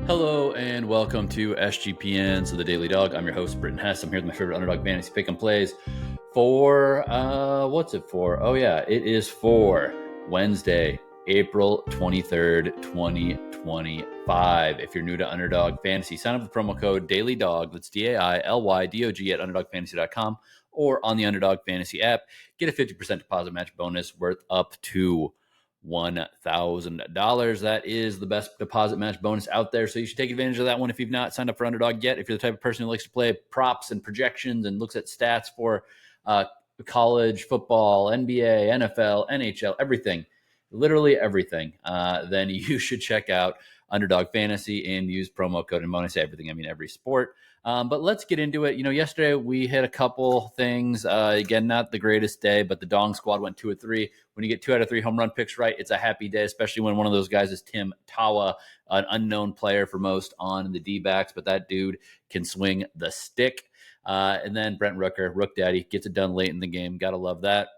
Hello and welcome to SGPN's The Daily Dog. I'm your host, Britton Hess. I'm here with my favorite Underdog fantasy pick and plays for, what's it for? Oh yeah, it is for Wednesday, April 23rd, 2025. If you're new to Underdog Fantasy, sign up with promo code DailyDog. That's DAILYDOG at UnderdogFantasy.com or on the Underdog Fantasy app. Get a 50% deposit match bonus worth up to $1,000. That is the best deposit match bonus out there. So you should take advantage of that one if you've not signed up for Underdog yet. If you're the type of person who likes to play props and projections and looks at stats for college football, NBA, NFL, NHL, everything, literally everything, then you should check out Underdog Fantasy and use promo code. And when I say everything, I mean every sport. But let's get into it. Yesterday we hit a couple things. Again, not the greatest day, but the Dong squad went 2 of 3. When you get 2 out of 3 home run picks right, it's a happy day, especially when one of those guys is Tim Tawa, an unknown player for most on the D-backs, but that dude can swing the stick. And then Brent Rooker, Rook Daddy, gets it done late in the game. Gotta love that.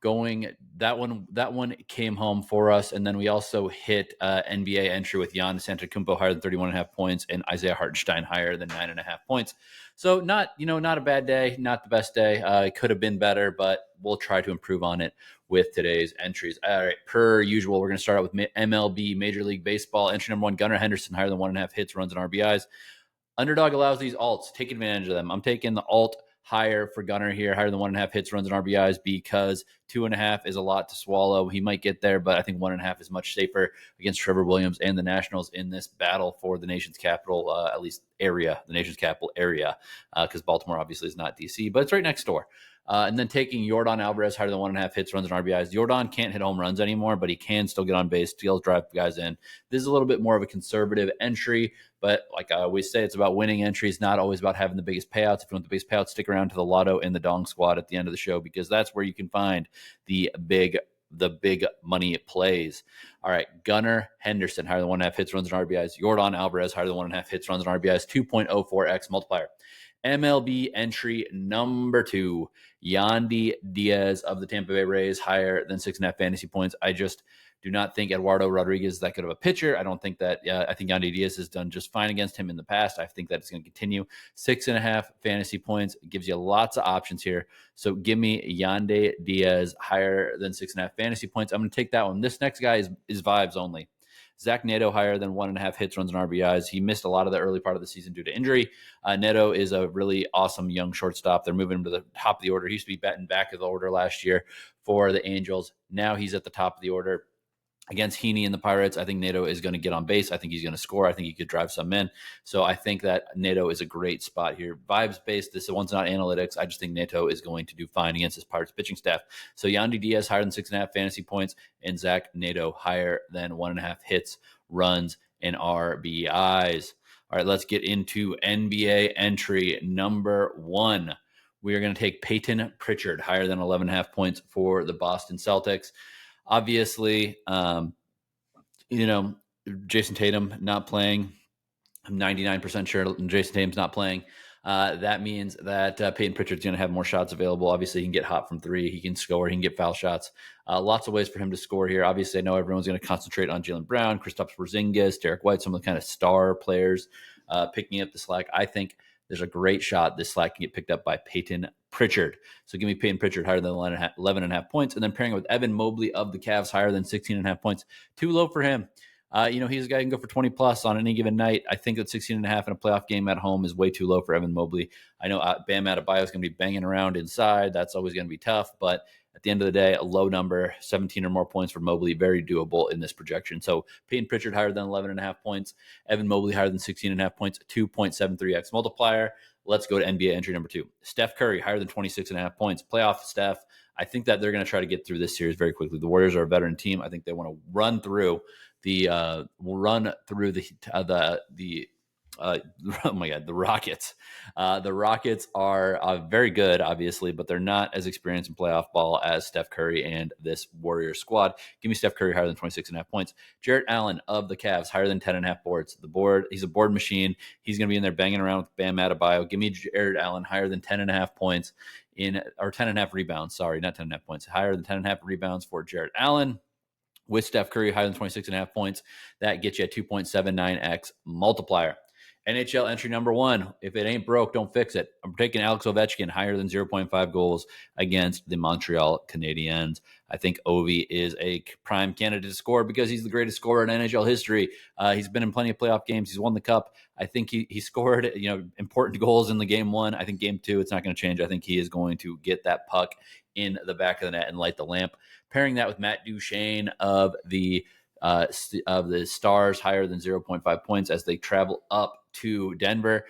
That one came home for us. And then we also hit NBA entry with Giannis Antetokounmpo higher than 31.5 points and Isaiah Hartenstein higher than 9.5 points. So not a bad day, not the best day. It could have been better, but we'll try to improve on it with today's entries. All right, per usual, we're going to start out with MLB Major League Baseball. Entry number 1, Gunnar, Henderson higher than 1.5 hits, runs, and RBIs. Underdog allows these alts. Take advantage of them. I'm taking the alt higher for Gunnar here, higher than 1.5 hits, runs, and RBIs, because 2.5 is a lot to swallow. He might get there, but I think 1.5 is much safer against Trevor Williams and the Nationals in this battle for the nation's capital, at least area, the nation's capital area, because Baltimore obviously is not DC, but it's right next door. And then taking Yordan Alvarez higher than 1.5 hits, runs, and RBIs. Yordan can't hit home runs anymore, but he can still get on base, still drive guys in. This is a little bit more of a conservative entry, but like I always say, it's about winning entries, not always about having the biggest payouts. If you want the biggest payouts, stick around to the Lotto and the Dong squad at the end of the show, because that's where you can find the big money plays. All right, Gunnar, Henderson higher than 1.5 hits, runs, and RBIs. Yordan Alvarez higher than 1.5 hits, runs, and RBIs, 2.04x multiplier. MLB entry number 2, Yandy Diaz of the Tampa Bay Rays higher than 6.5 fantasy points. I just do not think Eduardo Rodriguez is that good of a pitcher. I don't think that. I think Yandy Diaz has done just fine against him in the past. I think that it's going to continue. 6.5 fantasy points gives you lots of options here. So give me Yandy Diaz higher than 6.5 fantasy points. I'm going to take that one. This next guy is vibes only. Zach Neto higher than 1.5 hits, runs, and RBIs. He missed a lot of the early part of the season due to injury. Neto is a really awesome young shortstop. They're moving him to the top of the order. He used to be batting back of the order last year for the Angels. Now he's at the top of the order. Against Heaney and the Pirates, I think Neto is going to get on base. I think he's going to score. I think he could drive some in. So I think that Neto is a great spot here. Vibes-based. This one's not analytics. I just think Neto is going to do fine against this Pirates pitching staff. So Yandy Diaz higher than 6.5 fantasy points, and Zach Neto higher than 1.5 hits, runs, and RBIs. All right, let's get into NBA entry number 1. We are going to take Payton Pritchard higher than 11.5 points for the Boston Celtics. Obviously, Jason Tatum not playing. I'm 99% sure Jason Tatum's not playing. That means that Payton Pritchard's going to have more shots available. Obviously, he can get hot from 3. He can score. He can get foul shots. Lots of ways for him to score here. Obviously, I know everyone's going to concentrate on Jaylen Brown, Kristaps Porzingis, Derek White, some of the kind of star players picking up the slack. I think there's a great shot this slack can get picked up by Payton Pritchard. So give me Payton Pritchard higher than 11.5 points, and then pairing it with Evan Mobley of the Cavs higher than 16.5 points. Too low for him. He's a guy who can go for 20 plus on any given night. I think that 16.5 in a playoff game at home is way too low for Evan Mobley. I know Bam Adebayo is going to be banging around inside. That's always going to be tough, but at the end of the day, a low number, 17 or more points for Mobley, very doable in this projection. So Payton Pritchard higher than 11.5 points, Evan Mobley higher than 16.5 points, 2.73x multiplier. Let's go to NBA entry number 2. Steph Curry higher than 26.5 points. Playoff Steph. I think that they're going to try to get through this series very quickly. The Warriors are a veteran team. I think they want to run through the the Rockets. The Rockets are very good, obviously, but they're not as experienced in playoff ball as Steph Curry and this Warriors squad. Give me Steph Curry higher than 26.5 points. Jarrett Allen of the Cavs higher than 10.5 boards. He's a board machine. He's going to be in there banging around with Bam Adebayo. Give me Jarrett Allen higher than 10.5 points or 10.5 rebounds. Sorry, not 10.5 points. Higher than 10.5 rebounds for Jarrett Allen. with Steph Curry higher than 26.5 points. That gets you a 2.79x multiplier. NHL entry number 1. If it ain't broke, don't fix it. I'm taking Alex Ovechkin higher than 0.5 goals against the Montreal Canadiens. I think Ovi is a prime candidate to score because he's the greatest scorer in NHL history. He's been in plenty of playoff games. He's won the cup. I think he scored important goals in the game 1. I think game 2, it's not going to change. I think he is going to get that puck in the back of the net and light the lamp. Pairing that with Matt Duchene of the Stars higher than 0.5 points as they travel up to Denver.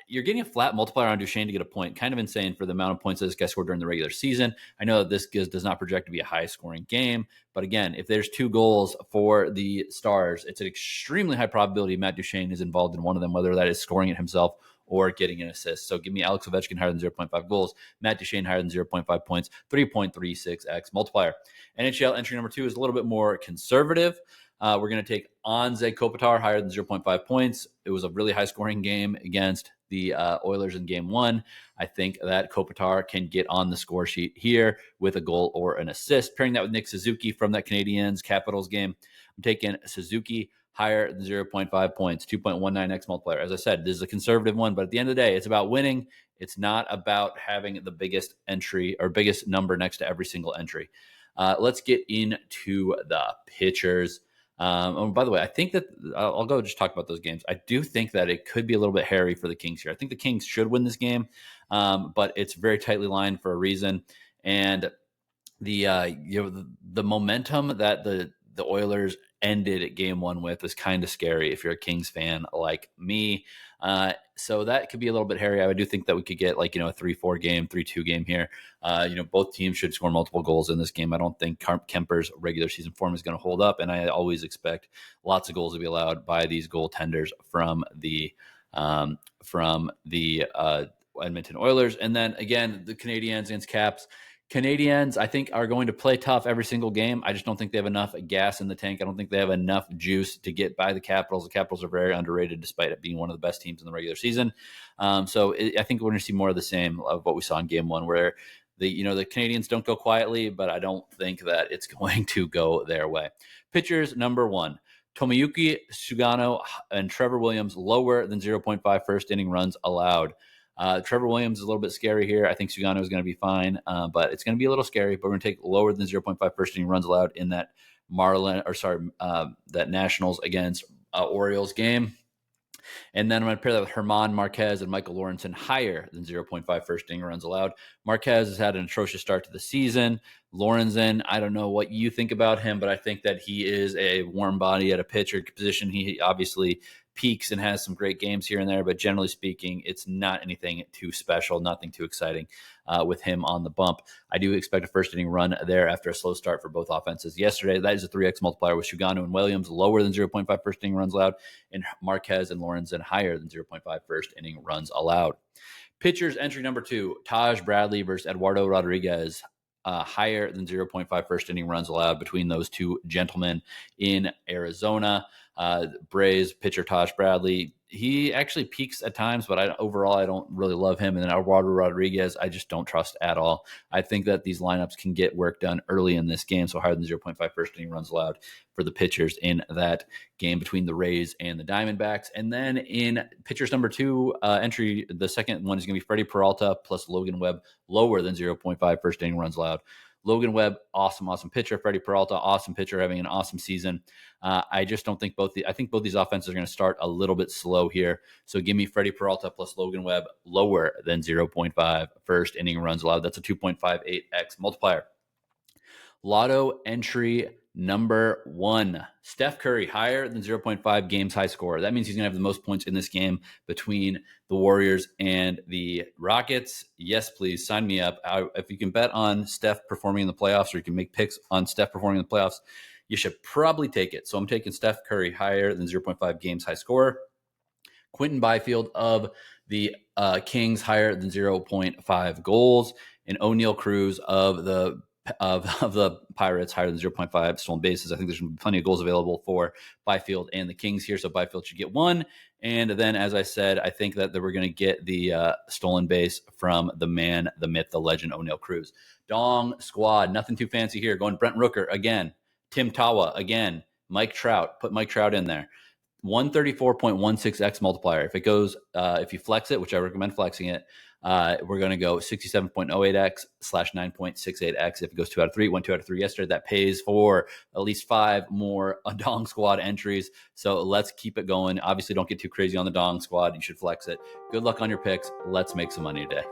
You're getting a flat multiplier on Duchene to get a point. Kind of insane for the amount of points that this guy scored during the regular season. I know that this does not project to be a high-scoring game, but again, if there's 2 goals for the Stars, it's an extremely high probability Matt Duchene is involved in one of them, whether that is scoring it himself or getting an assist. So give me Alex Ovechkin higher than 0.5 goals, Matt Duchene higher than 0.5 points, 3.36x multiplier. NHL entry number 2 is a little bit more conservative. We're going to take Anze Kopitar higher than 0.5 points. It was a really high-scoring game against the Oilers in game 1. I think that Kopitar can get on the score sheet here with a goal or an assist. Pairing that with Nick Suzuki from that Canadiens Capitals game, I'm taking Suzuki higher than 0.5 points, 2.19x multiplier. As I said, this is a conservative one, but at the end of the day, it's about winning. It's not about having the biggest entry or biggest number next to every single entry. Let's get into the pitchers. Oh, by the way, I think that I'll go just talk about those games. I do think that it could be a little bit hairy for the Kings here. I think the Kings should win this game, but it's very tightly lined for a reason. And the momentum that the Oilers ended at game 1 with is kind of scary if you're a Kings fan like me. So that could be a little bit hairy. I do think that we could get a 3-4 game, 3-2 game here. Both teams should score multiple goals in this game. I don't think Kemper's regular season form is going to hold up, and I always expect lots of goals to be allowed by these goaltenders from the Edmonton Oilers. And then again, the Canadiens against Caps. Canadiens, I think, are going to play tough every single game. I just don't think they have enough gas in the tank. I don't think they have enough juice to get by the Capitals. The Capitals are very underrated despite it being one of the best teams in the regular season. I think we're going to see more of the same of what we saw in game 1 where the Canadiens don't go quietly, but I don't think that it's going to go their way. Pitchers number 1. Tomoyuki Sugano and Trevor Williams lower than 0.5 first inning runs allowed. Trevor Williams is a little bit scary here. I think Sugano is going to be fine, but it's going to be a little scary. But we're going to take lower than 0.5 first inning runs allowed in that that Nationals against Orioles game. And then I'm going to pair that with German Marquez and Michael Lorenzen higher than 0.5 first inning runs allowed. Marquez has had an atrocious start to the season. Lorenzen, I don't know what you think about him, but I think that he is a warm body at a pitcher position. He obviously peaks and has some great games here and there, but generally speaking, it's not anything too special, nothing too exciting with him on the bump. I do expect a first inning run there after a slow start for both offenses yesterday. That is a 3x multiplier with Sugano and Williams lower than 0.5 first inning runs allowed, and Marquez and Lorenzen higher than 0.5 first inning runs allowed. Pitchers entry number 2, Taj Bradley versus Eduardo Rodriguez. Higher than 0.5 first inning runs allowed between those two gentlemen in Arizona. Braves pitcher Taj Bradley, he actually peaks at times, but overall I don't really love him. And then Eduardo Rodriguez, I just don't trust at all. I think that these lineups can get work done early in this game, so higher than 0.5 first inning runs allowed for the pitchers in that game between the Rays and the Diamondbacks. And then in pitchers number 2 entry, the second one is going to be Freddie Peralta plus Logan Webb, lower than 0.5 first inning runs allowed. Logan Webb, awesome pitcher. Freddie Peralta, awesome pitcher, having an awesome season. I just don't think I think both these offenses are going to start a little bit slow here. So give me Freddie Peralta plus Logan Webb lower than 0.5 first inning runs allowed. That's a 2.58x multiplier. Lotto entry number 1, Steph Curry higher than 0.5 games high score. That means he's going to have the most points in this game between the Warriors and the Rockets. Yes, please sign me up. If you can bet on Steph performing in the playoffs, or you can make picks on Steph performing in the playoffs, you should probably take it. So I'm taking Steph Curry higher than 0.5 games high score. Quentin Byfield of the Kings higher than 0.5 goals, and O'Neal Cruz of the Pirates higher than 0.5 stolen bases. I think there's plenty of goals available for Byfield and the Kings here, so Byfield should get 1. And then, as I said, I think that we're going to get the stolen base from the man, the myth, the legend, O'Neal Cruz. Dong squad, nothing too fancy here. Going Brent Rooker again. Tim Tawa, again, Mike Trout, put Mike Trout in there. 134.16x multiplier. If it goes, if you flex it, which I recommend flexing it, we're going to go 67.08x / 9.68x. If it goes 2 out of 3, went 2 out of 3 yesterday, that pays for at least 5 more Dong Squad entries. So let's keep it going. Obviously, don't get too crazy on the Dong Squad. You should flex it. Good luck on your picks. Let's make some money today.